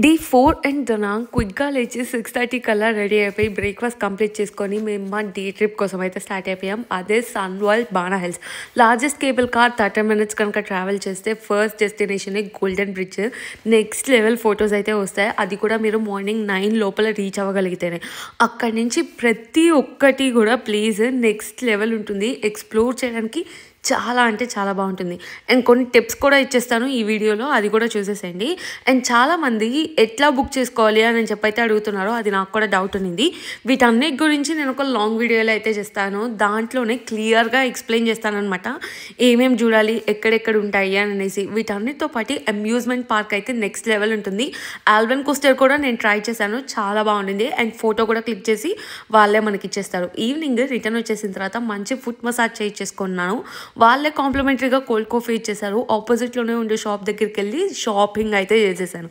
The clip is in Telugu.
డే 4 అండ్ దన క్విక్‌గా లేచి 6:30 కల్లా రెడీ అయిపోయి బ్రేక్‌ఫాస్ట్ కంప్లీట్ చేసుకొని మేము మా డే ట్రిప్ కోసం అయితే స్టార్ట్ అయిపోయాం. అదే Sun World Ba Na Hills. Largest cable car 30 minutes కనుక ట్రావెల్ చేస్తే ఫస్ట్ డెస్టినేషనే golden bridge. Next level photos అయితే వస్తాయి. అది కూడా మీరు మార్నింగ్ 9 లోపల రీచ్ అవ్వగలిగితేనే. అక్కడి నుంచి ప్రతి ఒక్కటి కూడా ప్లేస్ నెక్స్ట్ లెవెల్ ఉంటుంది. ఎక్స్‌ప్లోర్ చేయడానికి చాలా అంటే చాలా బాగుంటుంది. అండ్ కొన్ని టిప్స్ కూడా ఇచ్చేస్తాను ఈ వీడియోలో, అది కూడా చూసేసేయండి. అండ్ చాలామంది ఎట్లా బుక్ చేసుకోవాలి అని చెప్పైతే అడుగుతున్నారో, అది నాకు కూడా డౌట్ ఉంది. వీటన్నిటి గురించి నేను ఒక లాంగ్ వీడియోలో అయితే చేస్తాను. దాంట్లోనే క్లియర్గా ఎక్స్ప్లెయిన్ చేస్తానమాట ఏమేమి చూడాలి, ఎక్కడెక్కడ ఉంటాయి అని అనేసి. వీటన్నిటితో పాటు అమ్యూజ్మెంట్ పార్క్ అయితే నెక్స్ట్ లెవెల్ ఉంటుంది. ఆల్బన్ కోస్టర్ కూడా నేను ట్రై చేశాను, చాలా బాగుండింది. అండ్ ఫోటో కూడా క్లిక్ చేసి వాళ్ళే మనకి ఇచ్చేస్తారు. ఈవినింగ్ రిటర్న్ వచ్చేసిన తర్వాత మంచి ఫుట్ మసాజ్ చేయించేసుకున్నాను. వాళ్ళే కాంప్లిమెంటరీగా కోల్డ్ కాఫీ ఇచ్చేసారు. ఆపోజిట్లోనే ఉండే షాప్ దగ్గరికి వెళ్ళి షాపింగ్ అయితే చేసేసాను.